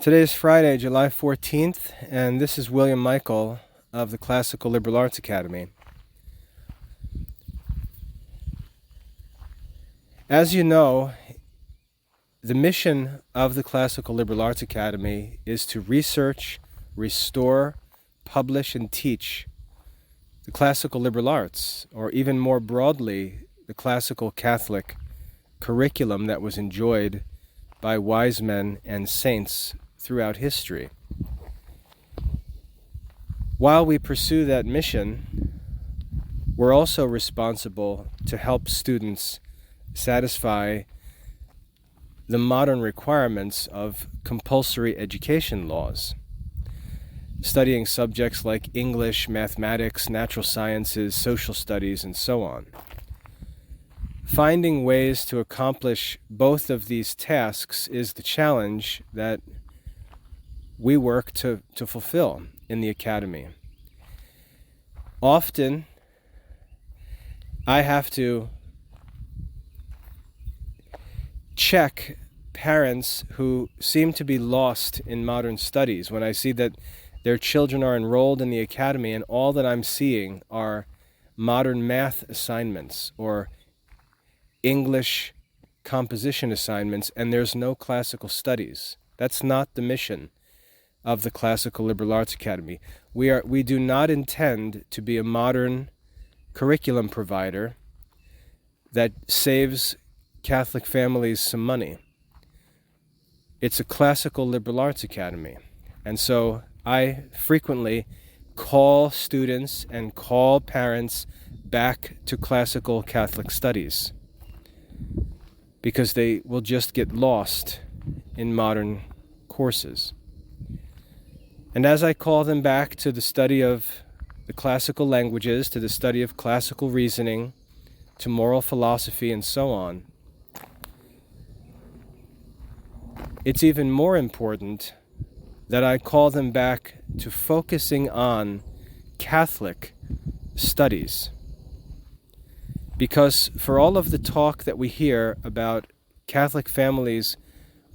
Today is Friday, July 14th, and this is William Michael of the Classical Liberal Arts Academy. As you know, the mission of the Classical Liberal Arts Academy is to research, restore, publish, and teach the classical liberal arts, or even more broadly, the classical Catholic curriculum that was enjoyed by wise men and saints throughout history. While we pursue that mission, we're also responsible to help students satisfy the modern requirements of compulsory education laws, studying subjects like English, mathematics, natural sciences, social studies, and so on. Finding ways to accomplish both of these tasks is the challenge that we work to fulfill in the Academy. Often, I have to check parents who seem to be lost in modern studies when I see that their children are enrolled in the Academy and all that I'm seeing are modern math assignments or English composition assignments, and there's no classical studies. That's not the mission of the Classical Liberal Arts Academy. We do not intend to be a modern curriculum provider that saves Catholic families some money. It's a Classical Liberal Arts Academy. And so I frequently call students and call parents back to classical Catholic studies because they will just get lost in modern courses. And as I call them back to the study of the classical languages, to the study of classical reasoning, to moral philosophy, and so on, it's even more important that I call them back to focusing on Catholic studies. Because for all of the talk that we hear about Catholic families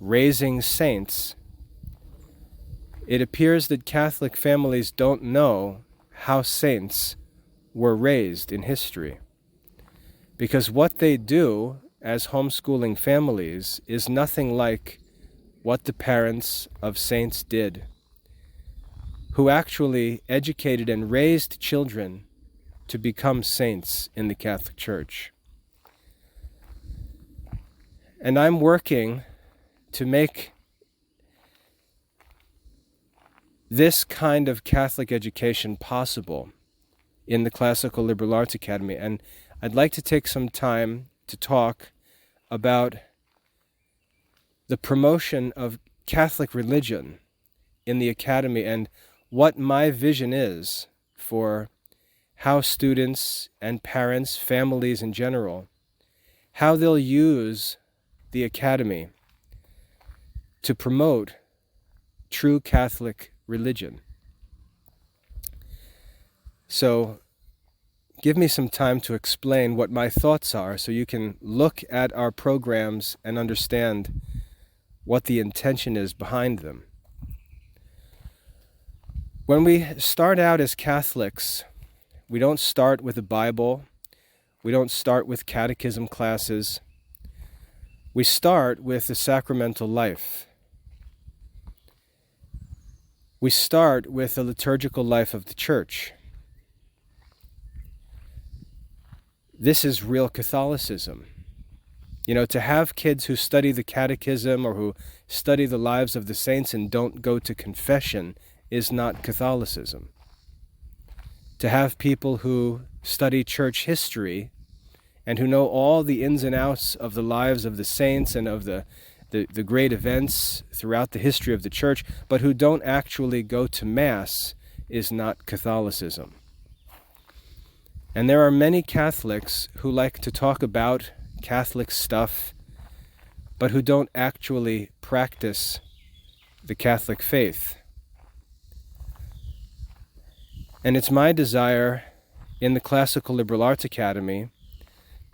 raising saints, it appears that Catholic families don't know how saints were raised in history. Because what they do as homeschooling families is nothing like what the parents of saints did, who actually educated and raised children to become saints in the Catholic Church. And I'm working to make this kind of Catholic education possible in the Classical Liberal Arts Academy. And I'd like to take some time to talk about the promotion of Catholic religion in the Academy and what my vision is for how students and parents, families in general, how they'll use the Academy to promote true Catholic religion. So give me some time to explain what my thoughts are so you can look at our programs and understand what the intention is behind them. When we start out as Catholics, we don't start with a Bible. We don't start with catechism classes. We start with the sacramental life. We start with the liturgical life of the Church. This is real Catholicism. You know, to have kids who study the catechism or who study the lives of the saints and don't go to confession is not Catholicism. To have people who study church history and who know all the ins and outs of the lives of the saints and of the great events throughout the history of the church, but who don't actually go to Mass is not Catholicism. And there are many Catholics who like to talk about Catholic stuff, but who don't actually practice the Catholic faith. And it's my desire in the Classical Liberal Arts Academy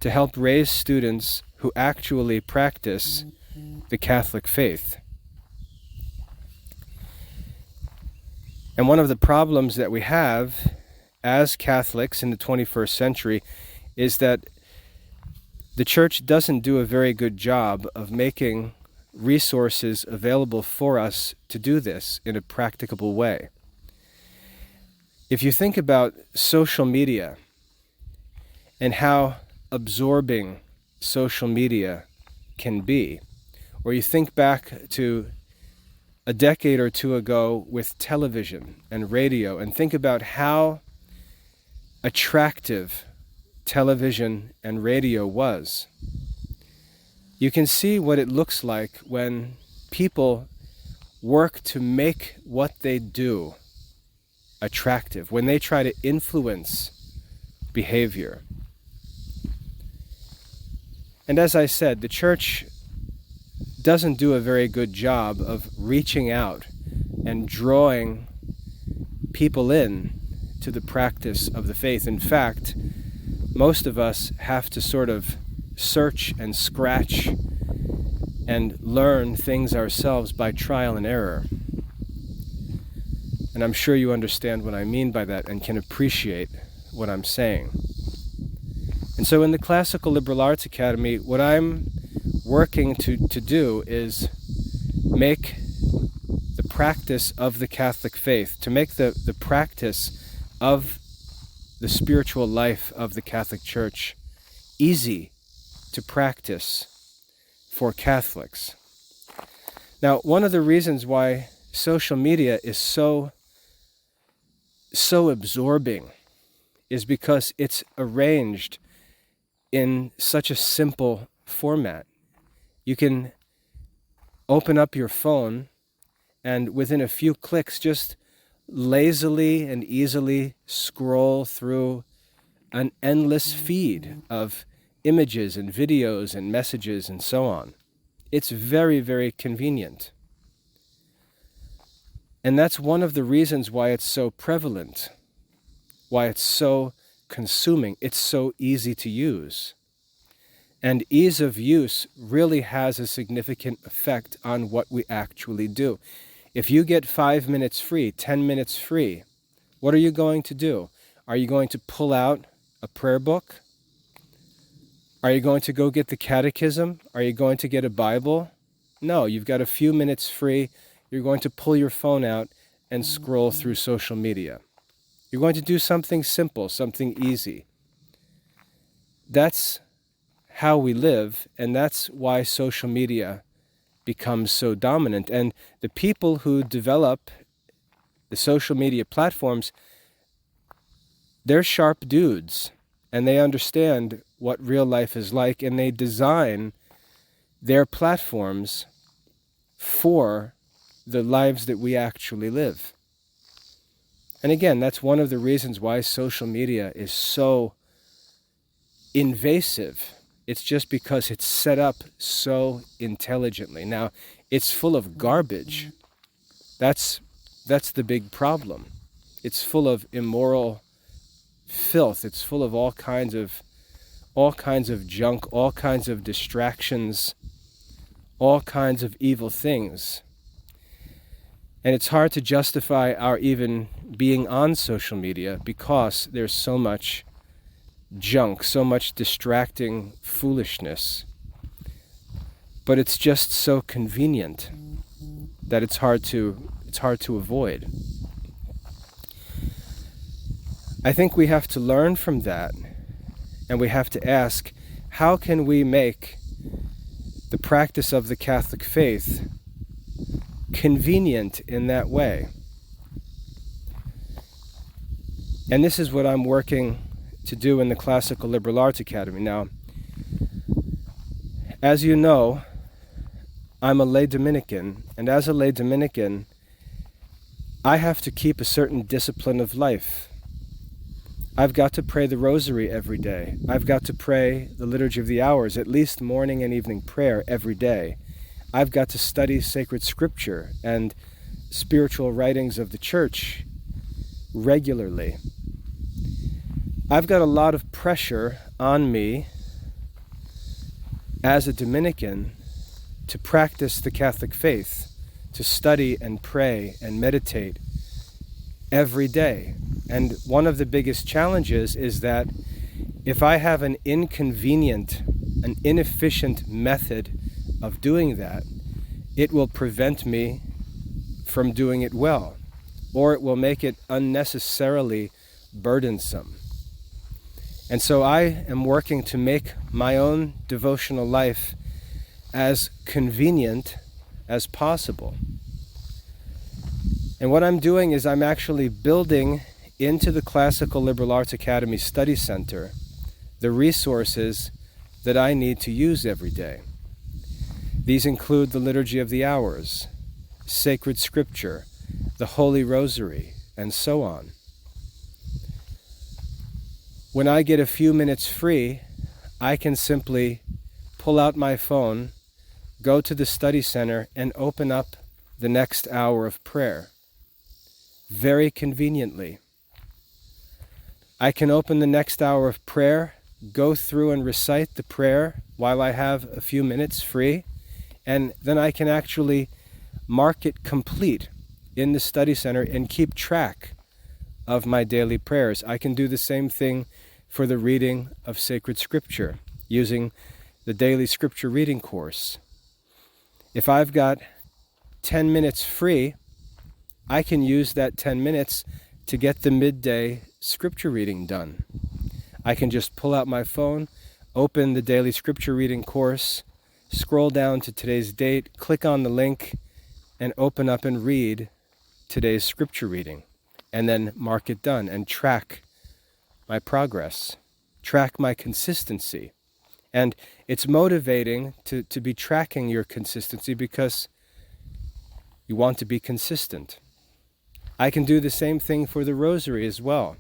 to help raise students who actually practice the Catholic faith. And one of the problems that we have as Catholics in the 21st century is that the Church doesn't do a very good job of making resources available for us to do this in a practicable way. If you think about social media and how absorbing social media can be, or you think back to a decade or two ago with television and radio, and think about how attractive television and radio was, you can see what it looks like when people work to make what they do attractive, when they try to influence behavior. And as I said, the Church doesn't do a very good job of reaching out and drawing people in to the practice of the faith. In fact, most of us have to sort of search and scratch and learn things ourselves by trial and error. And I'm sure you understand what I mean by that and can appreciate what I'm saying. And so in the Classical Liberal Arts Academy, what I'm working to do is make the practice of the Catholic faith, to make the practice of the spiritual life of the Catholic Church easy to practice for Catholics. Now, one of the reasons why social media is so absorbing is because it's arranged in such a simple format. You can open up your phone and within a few clicks just lazily and easily scroll through an endless feed of images and videos and messages and so on. It's very, very convenient. And that's one of the reasons why it's so prevalent, why it's so consuming. It's so easy to use. And ease of use really has a significant effect on what we actually do. If you get 5 minutes free, 10 minutes free, what are you going to do? Are you going to pull out a prayer book? Are you going to go get the catechism? Are you going to get a Bible? No, you've got a few minutes free. You're going to pull your phone out and scroll through social media. You're going to do something simple, something easy. That's how we live, and that's why social media becomes so dominant. And the people who develop the social media platforms, they're sharp dudes, and they understand what real life is like, and they design their platforms for the lives that we actually live. And again, that's one of the reasons why social media is so invasive. It's just because it's set up so intelligently. Now, it's full of garbage. That's the big problem. It's full of immoral filth. It's full of all kinds of junk, all kinds of distractions, all kinds of evil things. And it's hard to justify our even being on social media because there's so much junk, so much distracting foolishness. But it's just so convenient that it's hard to avoid. I think we have to learn from that, and we have to ask, how can we make the practice of the Catholic faith convenient in that way? And this is what I'm working to do in the Classical Liberal Arts Academy. Now, as you know, I'm a lay Dominican, and as a lay Dominican, I have to keep a certain discipline of life. I've got to pray the rosary every day. I've got to pray the Liturgy of the Hours, at least morning and evening prayer every day. I've got to study sacred scripture and spiritual writings of the Church regularly. I've got a lot of pressure on me as a Dominican to practice the Catholic faith, to study and pray and meditate every day. And one of the biggest challenges is that if I have an inconvenient, an inefficient method of doing that, it will prevent me from doing it well, or it will make it unnecessarily burdensome. And so I am working to make my own devotional life as convenient as possible. And what I'm doing is I'm actually building into the Classical Liberal Arts Academy Study Center the resources that I need to use every day. These include the Liturgy of the Hours, sacred scripture, the Holy Rosary, and so on. When I get a few minutes free, I can simply pull out my phone, go to the study center, and open up the next hour of prayer. Very conveniently. I can open the next hour of prayer, go through and recite the prayer while I have a few minutes free, and then I can actually mark it complete in the study center and keep track of my daily prayers. I can do the same thing for the reading of sacred scripture using the daily scripture reading course. If I've got 10 minutes free, I can use that 10 minutes to get the midday scripture reading done. I can just pull out my phone, open the daily scripture reading course, scroll down to today's date, click on the link, and open up and read today's scripture reading, and then mark it done and track my progress, track my consistency. And it's motivating to be tracking your consistency because you want to be consistent. I can do the same thing for the rosary as well.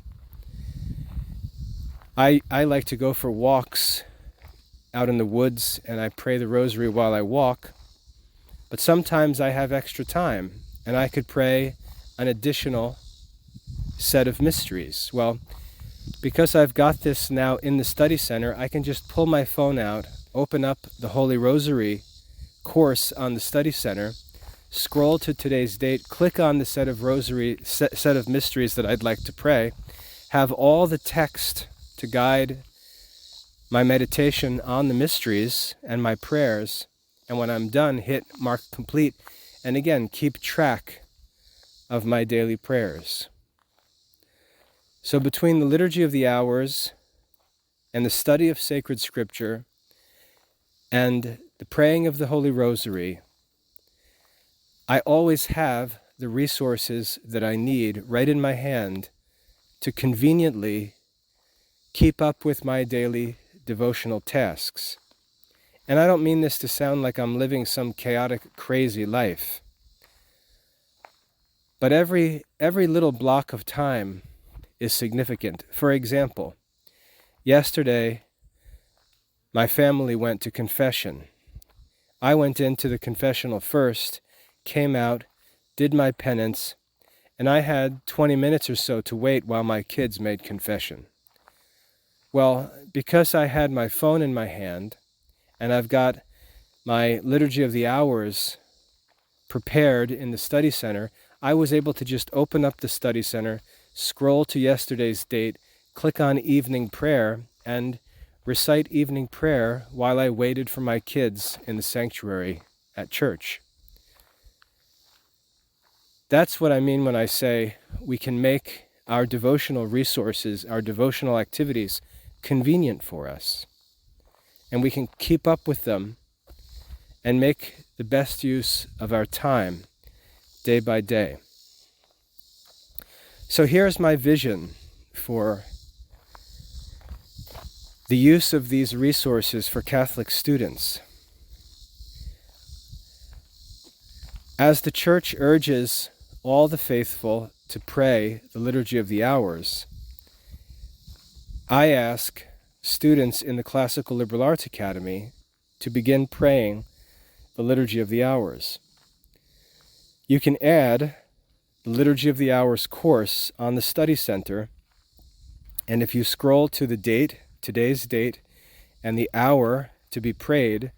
I like to go for walks out in the woods and I pray the rosary while I walk, but sometimes I have extra time and I could pray an additional set of mysteries. Well, because I've got this now in the study center, I can just pull my phone out, open up the Holy Rosary course on the study center, scroll to today's date, click on the set of mysteries that I'd like to pray, have all the text to guide my meditation on the mysteries and my prayers, and when I'm done, hit mark complete, and again, keep track of my daily prayers. So between the Liturgy of the Hours and the study of sacred scripture and the praying of the Holy Rosary, I always have the resources that I need right in my hand to conveniently keep up with my daily devotional tasks. And I don't mean this to sound like I'm living some chaotic, crazy life. But every little block of time is significant. For example, yesterday, my family went to confession. I went into the confessional first, came out, did my penance, and I had 20 minutes or so to wait while my kids made confession. Well, because I had my phone in my hand, and I've got my Liturgy of the Hours prepared in the study center, I was able to just open up the study center, scroll to yesterday's date, click on evening prayer, and recite evening prayer while I waited for my kids in the sanctuary at church. That's what I mean when I say we can make our devotional resources, our devotional activities, convenient for us. And we can keep up with them and make the best use of our time day by day. So here's my vision for the use of these resources for Catholic students. As the Church urges all the faithful to pray the Liturgy of the Hours, I ask students in the Classical Liberal Arts Academy to begin praying the Liturgy of the Hours. You can add the Liturgy of the Hours course on the study center, and if you scroll to the date, today's date, and the hour to be prayed,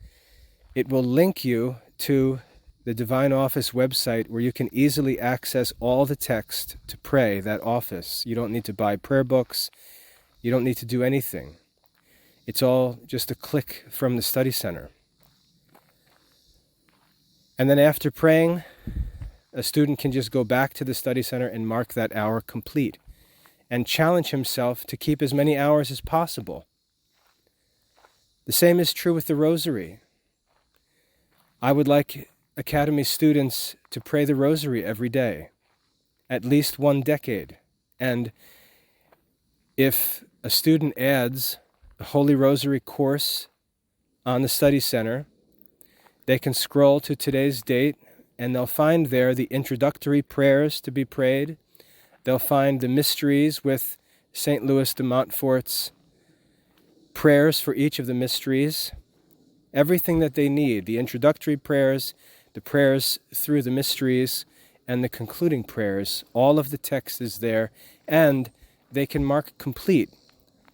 it will link you to the Divine Office website where you can easily access all the text to pray that office. You don't need to buy prayer books. You don't need to do anything. It's all just a click from the study center. And then after praying, a student can just go back to the study center and mark that hour complete and challenge himself to keep as many hours as possible. The same is true with the Rosary. I would like Academy students to pray the Rosary every day, at least 1 decade. And if a student adds a Holy Rosary course on the study center, they can scroll to today's date and they'll find there the introductory prayers to be prayed. They'll find the mysteries with St. Louis de Montfort's prayers for each of the mysteries. Everything that they need, the introductory prayers, the prayers through the mysteries, and the concluding prayers, all of the text is there, and they can mark complete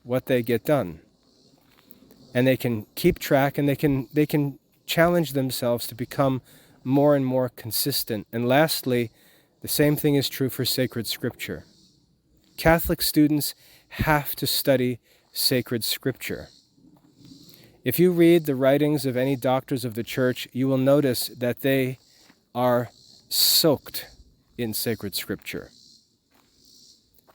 what they get done. And they can keep track, and they can challenge themselves to become more and more consistent. And lastly, the same thing is true for sacred scripture. Catholic students have to study sacred scripture. If you read the writings of any doctors of the Church, you will notice that they are soaked in sacred scripture.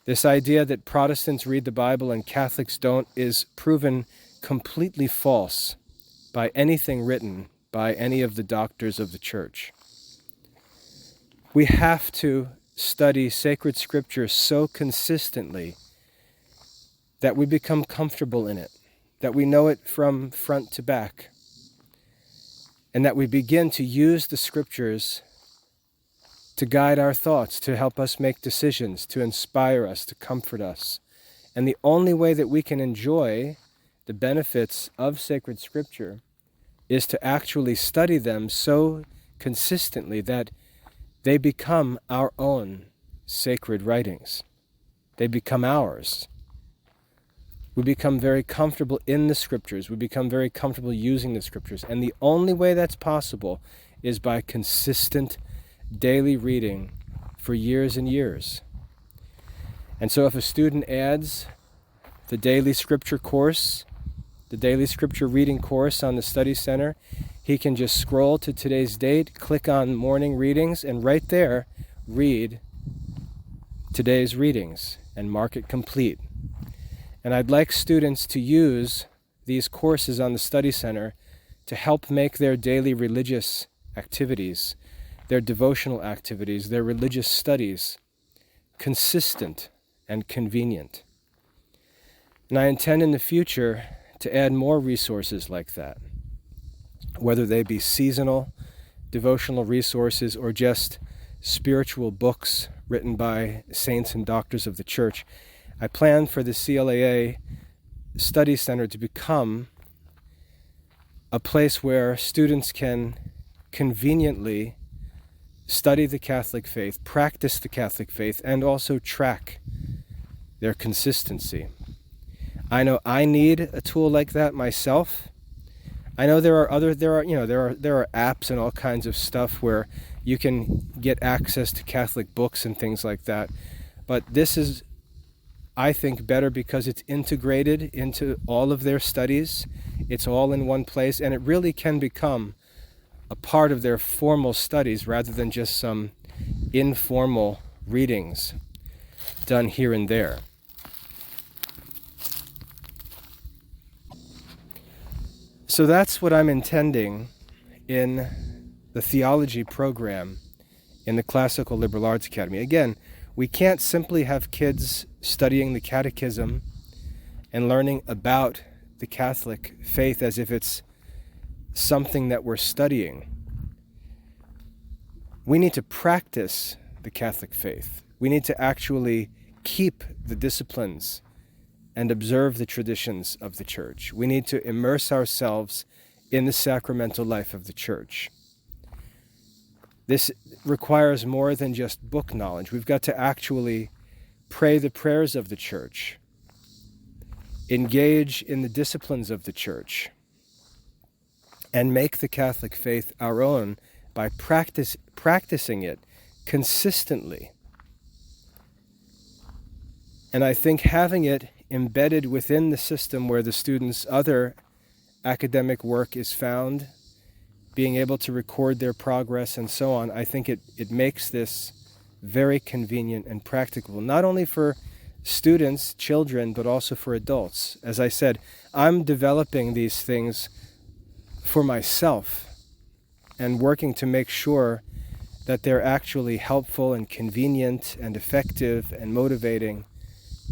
This idea that Protestants read the Bible and Catholics don't is proven completely false by anything written by any of the doctors of the Church. We have to study sacred scripture so consistently that we become comfortable in it, that we know it from front to back, and that we begin to use the scriptures to guide our thoughts, to help us make decisions, to inspire us, to comfort us. And the only way that we can enjoy the benefits of sacred scripture is to actually study them so consistently that they become our own sacred writings. They become ours. We become very comfortable in the scriptures. We become very comfortable using the scriptures. And the only way that's possible is by consistent daily reading for years and years. And so if a student adds the daily scripture course, the daily scripture reading course on the study center, he can just scroll to today's date, click on morning readings, and right there read today's readings and mark it complete. And I'd like students to use these courses on the study center to help make their daily religious activities, their devotional activities, their religious studies consistent and convenient. And I intend in the future to add more resources like that, whether they be seasonal devotional resources or just spiritual books written by saints and doctors of the Church. I plan for the CLAA Study Center to become a place where students can conveniently study the Catholic faith, practice the Catholic faith, and also track their consistency. I know I need a tool like that myself. I know there are apps and all kinds of stuff where you can get access to Catholic books and things like that. But this is, I think, better because it's integrated into all of their studies. It's all in one place, and it really can become a part of their formal studies rather than just some informal readings done here and there. So that's what I'm intending in the theology program in the Classical Liberal Arts Academy. Again, we can't simply have kids studying the catechism and learning about the Catholic faith as if it's something that we're studying. We need to practice the Catholic faith. We need to actually keep the disciplines and observe the traditions of the Church. We need to immerse ourselves in the sacramental life of the Church. This requires more than just book knowledge. We've got to actually pray the prayers of the Church, engage in the disciplines of the Church, and make the Catholic faith our own by practicing it consistently. And I think having it embedded within the system where the students' other academic work is found, being able to record their progress and so on, I think it makes this very convenient and practicable, not only for students, children, but also for adults. As I said, I'm developing these things for myself and working to make sure that they're actually helpful and convenient and effective and motivating.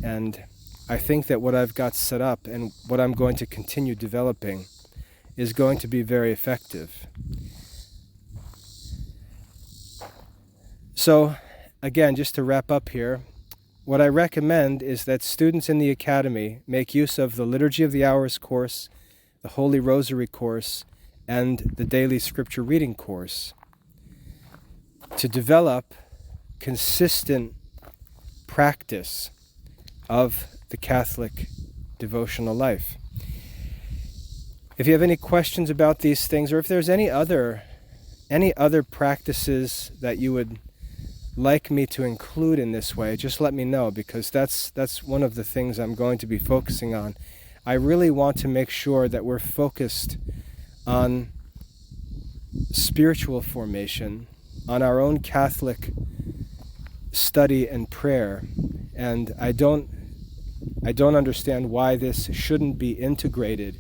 And I think that what I've got set up and what I'm going to continue developing is going to be very effective. So, again, just to wrap up here, what I recommend is that students in the Academy make use of the Liturgy of the Hours course, the Holy Rosary course, and the Daily Scripture Reading course to develop consistent practice of the Catholic devotional life. If you have any questions about these things, or if there's any other practices that you would like me to include in this way, just let me know, because that's one of the things I'm going to be focusing on. I really want to make sure that we're focused on spiritual formation, on our own Catholic study and prayer, and I don't understand why this shouldn't be integrated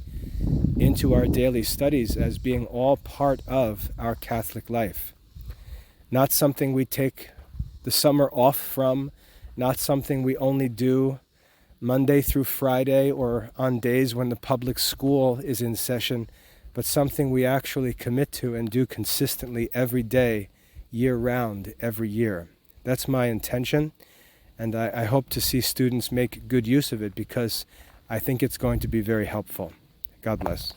into our daily studies as being all part of our Catholic life. Not something we take the summer off from, not something we only do Monday through Friday or on days when the public school is in session, but something we actually commit to and do consistently every day, year-round, every year. That's my intention, and I hope to see students make good use of it, because I think it's going to be very helpful. God bless.